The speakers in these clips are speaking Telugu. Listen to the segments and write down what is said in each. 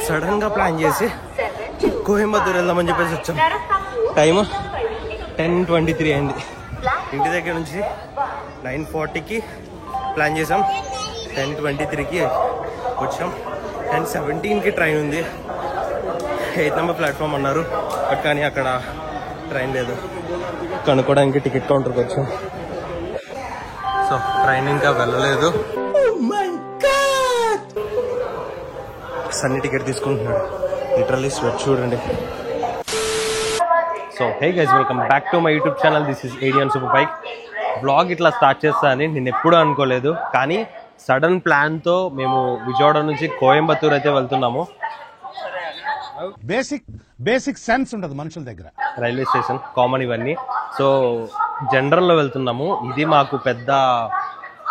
సడన్ గా ప్లాన్ చేసి కోయంబత్తూర్ వెళ్దామని చెప్పేసి వచ్చాం. టైమ్ 10:23 అయింది. ఇంటి దగ్గర నుంచి 9:40కి ప్లాన్ చేసాం. 10:23కి వచ్చాం. 10:17కి ట్రైన్ ఉంది. 8 నెంబర్ ప్లాట్ఫామ్ అన్నారు, బట్ కానీ అక్కడ ట్రైన్ లేదు. కనుక్కోవడానికి టికెట్ కౌంటర్కి వచ్చాం. సో ట్రైన్ ఇంకా వెళ్ళలేదు. సన్నీ టికెట్ తీసుకుంటున్నాడు. లిటరల్లీ స్వెట్ చూడండి. So hey guys, welcome back to my YouTube channel. This is ఏడియన్ సూపర్ బైక్. బ్లాగ్ ఇట్లా స్టార్ట్ చేస్తా అని నేను ఎప్పుడూ అనుకోలేదు, కానీ సడన్ ప్లాన్తో మేము విజయవాడ నుంచి కోయంబత్తూర్ అయితే వెళ్తున్నాము. బేసిక్ సెన్స్ ఉంటుంది మనుషుల దగ్గర. రైల్వే స్టేషన్ కామన్ ఇవన్నీ. సో జనరల్లో వెళ్తున్నాము. ఇది మాకు పెద్ద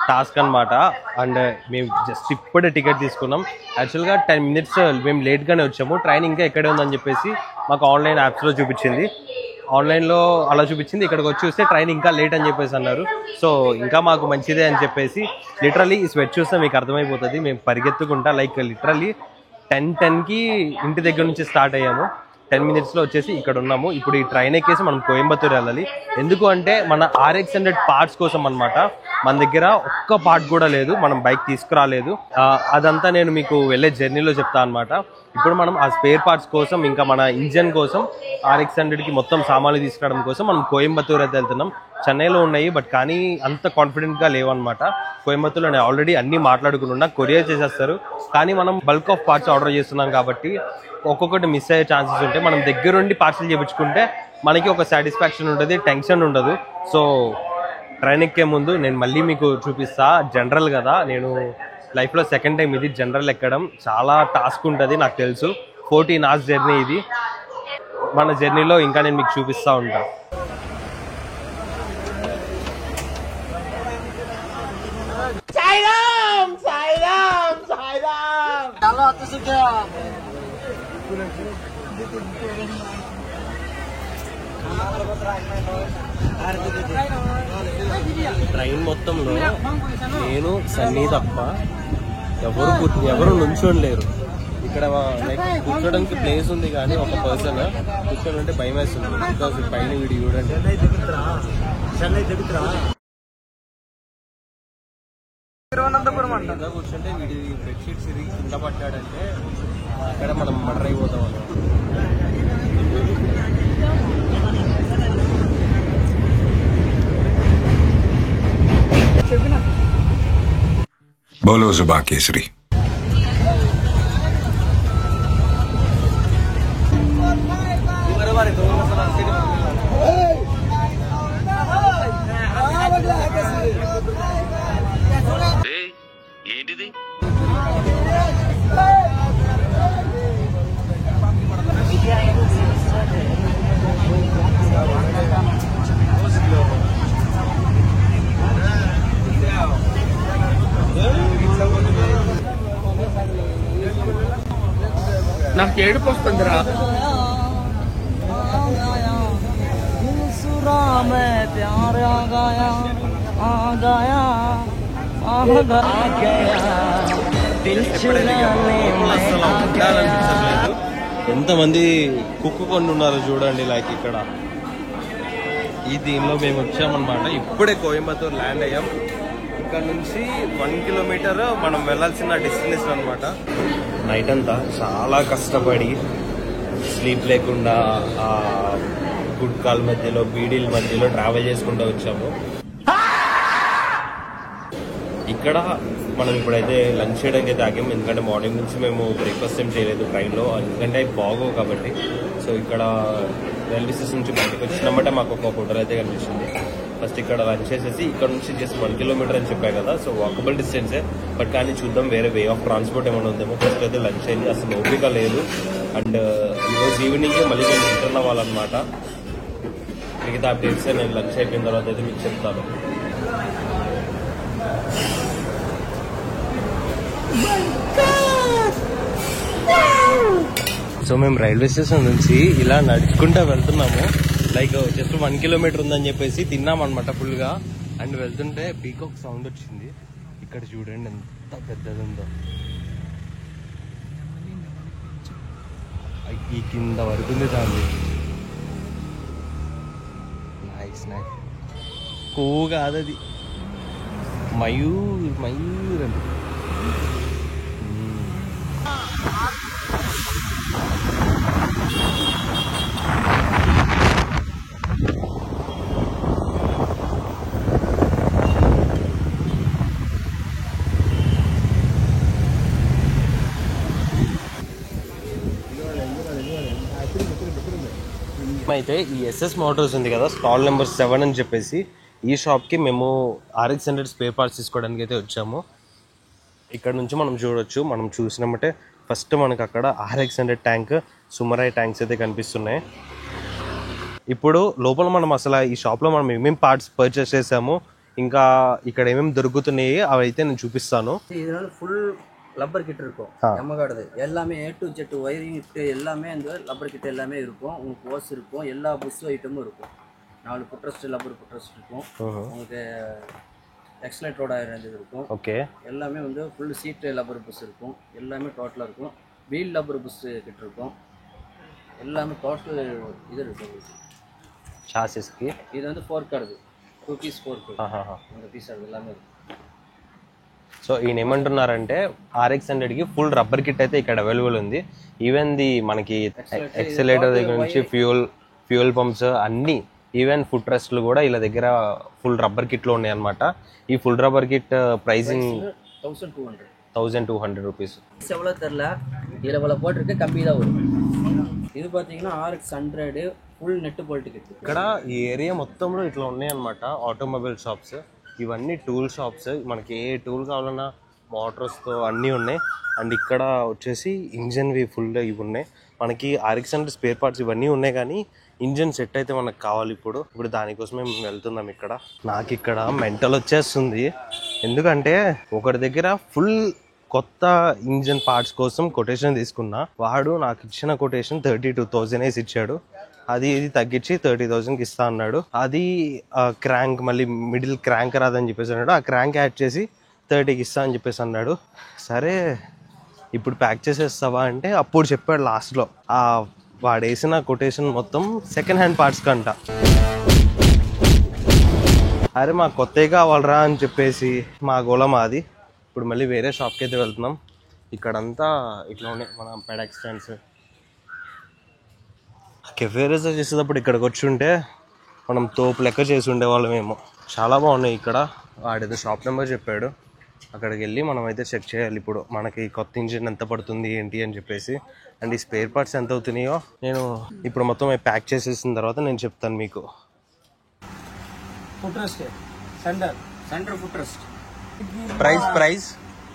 టాస్క్ అనమాట. అండ్ మేము జస్ట్ ఇప్పుడే టికెట్ తీసుకున్నాం. యాక్చువల్గా 10 minutes మేము లేట్గానే వచ్చాము. ట్రైన్ ఇంకా ఎక్కడే ఉందని చెప్పేసి మాకు ఆన్లైన్ యాప్స్లో చూపించింది. ఆన్లైన్లో అలా చూపించింది. ఇక్కడికి వచ్చి చూస్తే ట్రైన్ ఇంకా లేట్ అని చెప్పేసి అన్నారు. సో ఇంకా మాకు మంచిదే అని చెప్పేసి లిటరల్లీ ఈ స్వెట్ చూస్తే మీకు అర్థమైపోతుంది. మేము పరిగెత్తుకుంటా లిటరల్లీ 10:10కి ఇంటి దగ్గర నుంచి స్టార్ట్ అయ్యాము. 10 minutesలో వచ్చేసి ఇక్కడ ఉన్నాము. ఇప్పుడు ఈ ట్రైన్ ఎక్కేసి మనం కోయంబత్తూర్ వెళ్ళాలి. ఎందుకు అంటే మన RX100 పార్ట్స్ కోసం అనమాట. మన దగ్గర ఒక్క పార్ట్ కూడా లేదు, మనం బైక్ తీసుకురాలేదు. అదంతా నేను మీకు వెళ్ళే జర్నీలో చెప్తా అనమాట. ఇప్పుడు మనం ఆ స్పేర్ పార్ట్స్ కోసం, ఇంకా మన ఇంజన్ కోసం, RX100కి మొత్తం సామాన్లు తీసుకురావడం కోసం మనం కోయంబత్తూర్ అయితే వెళ్తున్నాం. చెన్నైలో ఉన్నాయి, బట్ కానీ అంత కాన్ఫిడెంట్గా లేవన్నమాట. కోయంబత్తూర్లో నేను ఆల్రెడీ అన్నీ మాట్లాడుకున్నా, కొరియర్ చేసేస్తారు. కానీ మనం బల్క్ ఆఫ్ పార్ట్స్ ఆర్డర్ చేస్తున్నాం కాబట్టి ఒక్కొక్కటి మిస్ అయ్యే ఛాన్సెస్ ఉంటాయి. మనం దగ్గరుండి పార్సల్ చేయించుకుంటే మనకి ఒక సాటిస్ఫాక్షన్ ఉంటుంది, టెన్షన్ ఉండదు. సో ట్రైన్ ఎక్కే ముందు నేను మళ్ళీ మీకు చూపిస్తా. జనరల్ కదా, నేను లైఫ్లో సెకండ్ టైం ఇది జనరల్ ఎక్కడం. చాలా టాస్క్ ఉంటుంది నాకు తెలుసు. 14 hours జర్నీ ఇది. మన జర్నీలో ఇంకా నేను మీకు చూపిస్తూ ఉంటా. ట్రైన్ మొత్తంలో నేను సన్నీ తప్ప ఎవరు నుంచోని లేరు. ఇక్కడ లైక్ కూర్చోడానికి ప్లేస్ ఉంది, కానీ ఒక పర్సన్ కూర్చోడంటే భయం వేస్తుంది. బికాస్ పైన వీడి చూడండి. కూర్చుంటే వీడి బెడ్షీట్ సిరిగి కింద పట్టాడంటే అక్కడ మనం మర్డర్ అయిపోతాం అన్నమాట. बोलो जुबा केसरी. ఏంటిది? నాకు ఏడుపు వస్తుందిరా. ఎంతమంది కుక్కుకొని ఉన్నారో చూడండి. లైక్ ఇక్కడ ఈ దీనిలో మేము వచ్చామన్నమాట. ఇప్పుడే కోయంబత్తూర్ ల్యాండ్ అయ్యాం. ఇక్కడ నుంచి 1 kilometer మనం వెళ్ళాల్సిన డెస్టినేషన్ అనమాట. నైట్ అంతా చాలా కష్టపడి స్లీప్ లేకుండా గుడ్కాల మధ్యలో, బీడీల మధ్యలో ట్రావెల్ చేసుకుంటూ వచ్చాము. ఇక్కడ మనం ఇప్పుడైతే లంచ్ చేయడానికి అయితే ఆగాము. ఎందుకంటే మార్నింగ్ నుంచి మేము బ్రేక్ఫాస్ట్ ఏం చేయలేదు ట్రైన్లో, ఎందుకంటే అవి బాగోవు కాబట్టి. సో ఇక్కడ రైల్వే స్టేషన్ నుంచి బయటకు వచ్చినామంటే మాకు ఒక హోటల్ అయితే కనిపించింది. ఫస్ట్ ఇక్కడ లంచ్ చేసేసి ఇక్కడ నుంచి జస్ట్ 1 kilometer అని చెప్పాయి కదా, సో వాకబుల్ డిస్టెన్సే. బట్ కానీ చూద్దాం వేరే వే ఆఫ్ ట్రాన్స్పోర్ట్ ఏమైనా ఉందేమో. ఫస్ట్ అయితే లంచ్ అయింది, అసలు ఓపిక లేదు. అండ్ ఈరోజు ఈవినింగే మళ్ళీ నేను రిటర్న్ అవ్వాలన్నమాట. మిగతా అప్డేట్స్ నేను లంచ్ అయిపోయిన తర్వాత అయితే మీకు చెప్తాను. సో మేము రైల్వే స్టేషన్ నుంచి ఇలా నడుచుకుంటూ వెళ్తున్నాము. లైక్ జస్ట్ 1 kilometer ఉందని చెప్పేసి తిన్నామన్నమాట ఫుల్గా. అండ్ వెళ్తుంటే పీకాక్ సౌండ్ వచ్చింది. ఇక్కడ చూడండి ఎంత పెద్దది ఉందో. ఈ కింద వరకు ఉంది చాలు. Nice nice. కొవ్వు కాదు అది, మయూర్ మయూర్ అని. అయితే ఈ ఎస్ఎస్ మోటార్స్ ఉంది కదా, స్టాల్ నెంబర్ 7 అని చెప్పేసి, ఈ షాప్కి మేము RX100 స్పేర్ పార్ట్స్ తీసుకోవడానికి అయితే వచ్చాము. ఇక్కడ నుంచి మనం చూడొచ్చు, మనం చూసినామంటే ఫస్ట్ మనకు అక్కడ RX100 ట్యాంక్, సుమరాయ్ ట్యాంక్స్ అయితే కనిపిస్తున్నాయి. ఇప్పుడు లోపల మనం అసలు ఈ షాప్లో మనం ఏమేమి పార్ట్స్ పర్చేస్ చేసాము, ఇంకా ఇక్కడ ஏமேம் దొరుకుతున్నాయి అవి అయితే నేను చూపిస్తాను. இதனால ஃபுல் லப்பர் கிட் இருக்கும் எம்மகாடுது எல்லாமே A to Z வயரிங் எல்லாமே இந்த லப்பர் கிட் எல்லாமே இருக்கும். உங்களுக்கு ஓஸ் இருக்கும், எல்லா புஷ் ஐட்டமும் இருக்கும். 4 புட்ரஸ்ட் லப்பர் புட்ரஸ்ட் இருக்கும். உங்களுக்கு எக்ஸலரேட்டரோட ரேஞ்ச் இருக்கும். ஓகே, எல்லாமே வந்து ஃபுல் சீட் லப்பர் புஷ் இருக்கும். எல்லாமே டோட்டலா இருக்கும். வீல் லப்பர் புஷ் கிட் இருக்கும். எல்லாமே டோட்டல் இது இருக்கும். చాసిస్కి இது வந்து ஃபோர்க் ஆடுது, 2 பீஸ் ஃபோர்க். இந்த பீஸ் அது எல்லாமே இருக்கும். సో ఈయన ఏమంటున్నారంటే RX100కి ఫుల్ రబ్బర్ కిట్ అయితే ఇక్కడ అవైలబుల్ ఉంది. ఈవెన్ ది మనకి ఎక్సలేటర్ దగ్గర నుంచి ఫ్యూయల్ పంప్స్ అన్ని, ఈవెన్ ఫుట్ రెస్ట్లు కూడా ఇలా దగ్గర ఫుల్ రబ్బర్ కిట్లో ఉన్నాయి అనమాట. ఈ full rubber kit pricing 1200 rupees. எவ்வளோ தெரில, இதில் இவ்வளோ போட்டிருக்கு, கம்மி தான் வரும். ఇది பார்த்தீங்கன்னா RX100 full net bolt kit. ఇక్కడ ఈ ఏరియా మొత్తంలో ఇట్లా ఉన్నాయి అనమాట ఆటోమొబైల్ షాప్స్. ఇవన్నీ టూల్ షాప్స్, మనకి ఏ టూల్ కావాలన్నా మోటార్స్తో అన్నీ ఉన్నాయి. అండ్ ఇక్కడ వచ్చేసి ఇంజన్వి ఫుల్ ఇవి ఉన్నాయి. మనకి RX100 స్పేర్ పార్ట్స్ ఇవన్నీ ఉన్నాయి, కానీ ఇంజన్ సెట్ అయితే మనకు కావాలి. ఇప్పుడు దానికోసమే మేము వెళ్తున్నాం. ఇక్కడ నాకు ఇక్కడ మెంటల్ వచ్చేస్తుంది, ఎందుకంటే ఒకరి దగ్గర ఫుల్ కొత్త ఇంజన్ పార్ట్స్ కోసం కొటేషన్ తీసుకున్నా. వాడు నాకు ఇచ్చిన కొటేషన్ 32,000 వేసి ఇచ్చాడు. అది ఇది తగ్గించి 30,000కి ఇస్తా అన్నాడు. అది క్రాంక్ మళ్ళీ మిడిల్ క్రాంక్ రాదని చెప్పేసి అన్నాడు. ఆ క్రాంక్ యాడ్ చేసి 30కి ఇస్తా అని చెప్పేసి అన్నాడు. సరే ఇప్పుడు ప్యాక్ చేసేస్తావా అంటే అప్పుడు చెప్పాడు లాస్ట్లో. వాడు వేసిన కొటేషన్ మొత్తం సెకండ్ హ్యాండ్ పార్ట్స్ కంట. అరే మాకు కొత్తవి కావాలరా అని చెప్పేసి మా గోళం అది. ఇప్పుడు మళ్ళీ వేరే షాప్కి అయితే వెళ్తున్నాం. ఇక్కడంతా ఇట్లా ఉన్నాయి మన పెడాక్ స్టాండ్స్. కెఫే రిజర్వ్ చేసేటప్పుడు ఇక్కడికి వచ్చి ఉంటే మనం తోపు లెక్క చేసి ఉండేవాళ్ళమేమో. చాలా బాగున్నాయి ఇక్కడ. వాడేదో షాప్ నెంబర్ చెప్పాడు, అక్కడికి వెళ్ళి మనం అయితే చెక్ చేయాలి ఇప్పుడు మనకి కొత్త ఇంజిన్ ఎంత పడుతుంది ఏంటి అని చెప్పేసి. అండ్ ఈ స్పేర్ పార్ట్స్ ఎంత అవుతున్నాయో నేను ఇప్పుడు మొత్తం ప్యాక్ చేసేసిన తర్వాత నేను చెప్తాను మీకు. ஃபுட்ரஸ்ட் சென்டர் ஃபுட்ரஸ்ட் ప్రైస్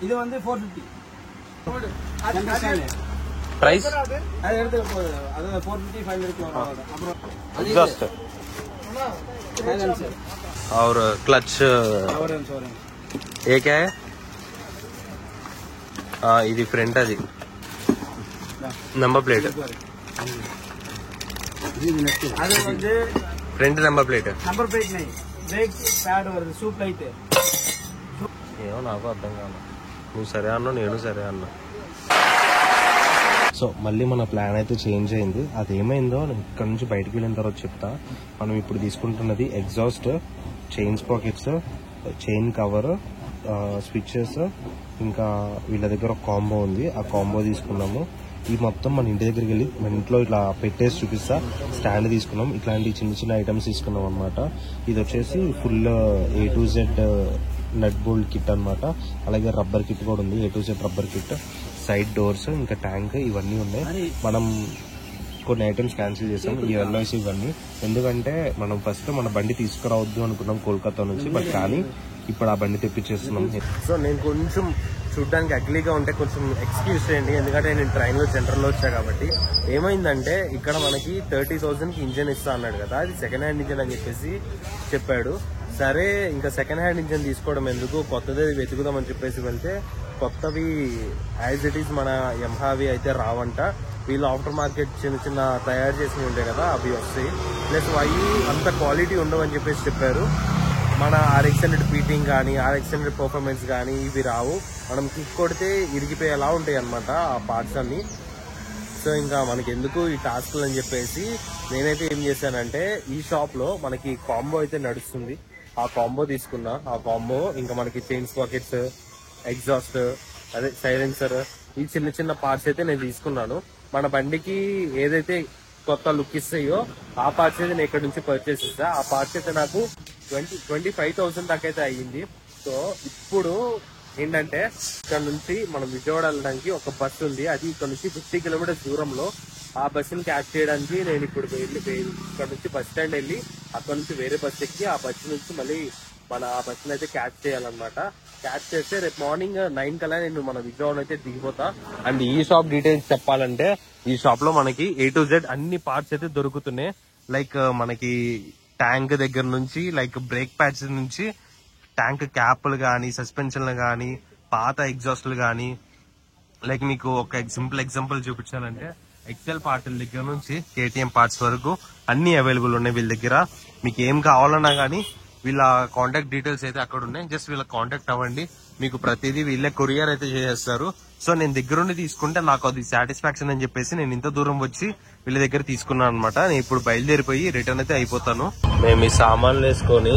இது வந்து 450. ప్రైస్ அது எடுத்து அது 450 500 அப்புறம் ఎగ్జాస్ట్ और क्लच ఏ క్యా ఇది ఫ్రంట్, అది నెంబర్ ప్లేట్, அது வந்து front number plate. Number plate नहीं, బ్రేక్ ప్యాడ్ வருது, సూప్ లైట్. ఏమో నాకు అర్థం కాదు. నువ్వు సరే అన్నావు, నేను సరే అన్నా. సో మళ్ళీ మన ప్లాన్ అయితే చేంజ్ అయింది. అదేమైందో నేను ఇక్కడ నుంచి బయటకు వెళ్ళిన తర్వాత చెప్తా. మనం ఇప్పుడు తీసుకుంటున్నది exhaust, chain sprockets, chain cover, switches, ఇంకా వీళ్ళ దగ్గర ఒక కాంబో ఉంది, ఆ కాంబో తీసుకున్నాము. ఈ మొత్తం మన ఇంటి దగ్గరికి వెళ్ళి మన ఇంట్లో ఇట్లా పెట్టేసి చూపిస్తా. స్టాండ్ తీసుకున్నాం, ఇట్లాంటి చిన్న చిన్న ఐటమ్స్ తీసుకున్నాం అనమాట. ఇది వచ్చేసి full A to Z nut bolt kit అనమాట. అలాగే రబ్బర్ కిట్ కూడా ఉంది, A to Z rubber kit, side doors, ఇంకా ట్యాంక్, ఇవన్నీ ఉన్నాయి. మనం కొన్ని ఐటమ్స్ క్యాన్సిల్ చేసాం, ఈ ఎల్ఐసి ఇవన్నీ. ఎందుకంటే మనం ఫస్ట్ మన బండి తీసుకురావద్దు అనుకున్నాం కోల్కతా నుంచి, బట్ కానీ ఇప్పుడు ఆ బండి తెప్పించేస్తున్నాం. సో నేను కొంచెం చూడడానికి అగ్లీగా ఉంటే కొంచెం ఎక్స్క్యూజ్ చేయండి, ఎందుకంటే నేను ట్రైన్లో సెంటర్లో వచ్చా కాబట్టి. ఏమైందంటే ఇక్కడ మనకి 30,000కి ఇంజన్ ఇస్తా అన్నాడు కదా, అది సెకండ్ హ్యాండ్ ఇంజన్ అని చెప్పేసి చెప్పాడు. సరే ఇంకా సెకండ్ హ్యాండ్ ఇంజన్ తీసుకోవడం ఎందుకు, కొత్తది వెతుకుదామని చెప్పేసి వెళ్తే కొత్తవి యాజ్ ఇట్ ఈస్ మన యమహావి అయితే రావంట. వీళ్ళు ఆఫ్టర్ మార్కెట్ చిన్న చిన్న తయారు చేసి ఉంటాయి కదా, అవి వస్తాయి. ప్లస్ అవి అంత క్వాలిటీ ఉండవని చెప్పేసి చెప్పారు. మన RX100 బీటింగ్ కానీ RX100 పర్ఫార్మెన్స్ కానీ ఇవి రావు. మనం కిక్ కొడితే ఇరిగిపోయేలా ఉంటాయి అనమాట ఆ పార్ట్స్ అన్ని. సో ఇంకా మనకి ఎందుకు ఈ టాస్క్లు అని చెప్పేసి నేనైతే ఏం చేశానంటే ఈ షాప్ లో మనకి కాంబో అయితే నడుస్తుంది, ఆ కాంబో తీసుకున్నా. ఆ కాంబో ఇంకా మనకి చైన్ స్పాకెట్స్, ఎగ్జాస్ట్, అదే సైలెన్సర్, ఈ చిన్న చిన్న పార్ట్స్ అయితే నేను తీసుకున్నాను. మన బండికి ఏదైతే కొత్త లుక్ ఇస్తాయో ఆ పార్ట్స్ అయితే నేను ఇక్కడ నుంచి పర్చేస్ చేస్తా. ఆ పార్ట్స్ అయితే నాకు 25,000 దాకా అయితే అయ్యింది. సో ఇప్పుడు ఏంటంటే ఇక్కడ నుంచి మనం విజయవాడ వెళ్ళడానికి ఒక బస్సు ఉంది, అది ఇక్కడ నుంచి 50 కిలోమీటర్స్ దూరంలో. ఆ బస్సుని క్యాచ్ చేయడానికి నేను ఇప్పుడు ఇక్కడ నుంచి బస్ స్టాండ్ వెళ్ళి అక్కడ నుంచి వేరే బస్సు ఎక్కి ఆ బస్సు నుంచి మళ్ళీ మన ఆ బస్సుని అయితే క్యాచ్ చేయాలన్నమాట. క్యాచ్ చేస్తే రేపు మార్నింగ్ 9 కల్లా నేను మన విజయవాడ అయితే దిగిపోతా. అండ్ ఈ షాప్ డీటెయిల్స్ చెప్పాలంటే ఈ షాప్ లో మనకి A to Z అన్ని పార్ట్స్ అయితే దొరుకుతున్నాయి. లైక్ మనకి ట్యాంక్ దగ్గర నుంచి, లైక్ బ్రేక్ ప్యాడ్స్ నుంచి ట్యాంక్ క్యాప్లు కానీ, సస్పెన్షన్లు కానీ, పాత ఎగ్జాస్ట్లు కానీ, లైక్ మీకు ఒక సింపుల్ ఎగ్జాంపుల్ చూపించాలంటే ఎక్సెల్ పార్ట్ల దగ్గర నుంచి KTM పార్ట్స్ వరకు అన్ని అవైలబుల్ ఉన్నాయి వీళ్ళ దగ్గర. మీకు ఏం కావాలన్నా కానీ వీళ్ళ కాంటాక్ట్ డీటెయిల్స్ అయితే అక్కడ ఉన్నాయి, జస్ట్ వీళ్ళ కాంటాక్ట్ అవ్వండి. మీకు ప్రతిదీ వీళ్ళే కొరియర్ అయితే చేసేస్తారు. సో నేను దగ్గరుండి తీసుకుంటే నాకు అది సాటిస్ఫాక్షన్ అని చెప్పేసి నేను ఇంత దూరం వచ్చి వీళ్ళ దగ్గర తీసుకున్నాను అనమాట. నేను ఇప్పుడు బయలుదేరిపోయి రిటర్న్ అయితే అయిపోతాను. మేము ఈ సామాన్లు వేసుకొని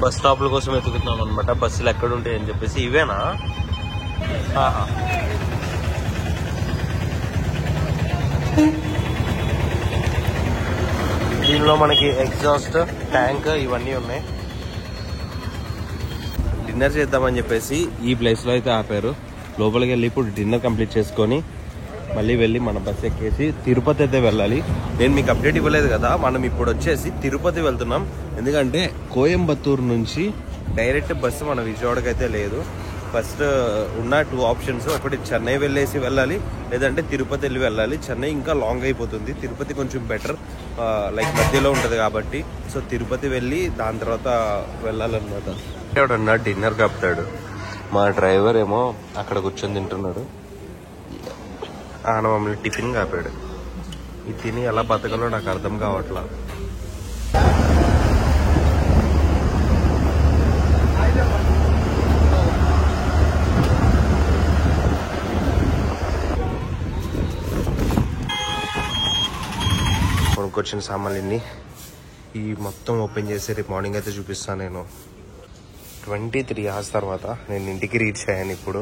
బస్ స్టాప్ల కోసం వెతుకుతున్నాం అనమాట, బస్సులు ఎక్కడ ఉంటాయని చెప్పేసి. ఇవేనా? దీనిలో మనకి ఎగ్జాస్ట్, ట్యాంక్ ఇవన్నీ ఉన్నాయి. డిన్నర్ చేద్దామని చెప్పేసి ఈ ప్లేస్ లో అయితే ఆపారు. లోపలికి వెళ్ళి ఇప్పుడు డిన్నర్ కంప్లీట్ చేసుకొని మళ్ళీ వెళ్ళి మన బస్ ఎక్కేసి తిరుపతి అయితే వెళ్ళాలి. నేను మీకు అప్డేట్ ఇవ్వలేదు కదా, మనం ఇప్పుడు వచ్చేసి తిరుపతి వెళ్తున్నాం. ఎందుకంటే కోయంబత్తూరు నుంచి డైరెక్ట్ బస్సు మన విజయవాడకి అయితే లేదు. ఫస్ట్ ఉన్న 2 ఆప్షన్స్, ఒకటి చెన్నై వెళ్ళేసి వెళ్ళాలి, లేదంటే తిరుపతి వెళ్ళి వెళ్ళాలి. చెన్నై ఇంకా లాంగ్ అయిపోతుంది, తిరుపతి కొంచెం బెటర్, లైక్ మధ్యలో ఉంటుంది కాబట్టి. సో తిరుపతి వెళ్ళి దాని తర్వాత వెళ్ళాలన్నమాట. ఎవడన్నా డిన్నర్ కప్తాడు, మా డ్రైవర్ ఏమో అక్కడ కూర్చొని తింటున్నాడు. ఆయన మమ్మల్ని టిఫిన్ కాపాడు. ఇది తిని ఎలా బతకాలో నాకు అర్థం కావట్లా. కొనుక్కొచ్చిన సామాన్లన్నీ ఈ మొత్తం ఓపెన్ చేసి రేపు మార్నింగ్ అయితే చూపిస్తాను. నేను 23 hours తర్వాత నేను ఇంటికి రీచ్ అయ్యాను. ఇప్పుడు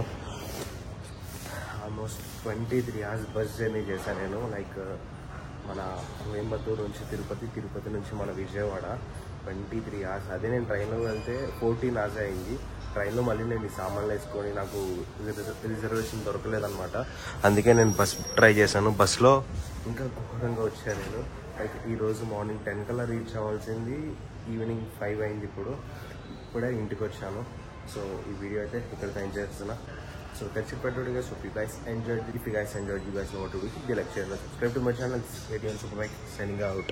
ఆల్మోస్ట్ 23 hours బస్ జర్నీ చేశాను నేను. లైక్ మన కోయంబత్తూరు నుంచి తిరుపతి, తిరుపతి నుంచి మన విజయవాడ 23 hours. అదే నేను ట్రైన్లో వెళ్తే 14 hours అయింది. ట్రైన్లో మళ్ళీ నేను ఈ సామాన్లు వేసుకొని నాకు రిజర్వేషన్ దొరకలేదన్నమాట. అందుకే నేను బస్ ట్రై చేశాను. బస్లో ఇంకా ఘోరంగా వచ్చాను నేను. లైక్ ఈరోజు మార్నింగ్ 10 కల్లా రీచ్ అవ్వాల్సింది ఈవినింగ్ 5 అయింది. ఇప్పుడే ఇంటికి వచ్చాను. సో ఈ వీడియో అయితే ఇక్కడితో ఎంజాయ్ చేస్తున్నా. So that's it for today guys. Hope you guys enjoyed. If you guys enjoyed, you guys know what to do. Hit the like, share, and subscribe to my channel. This is ATM Superbike signing out.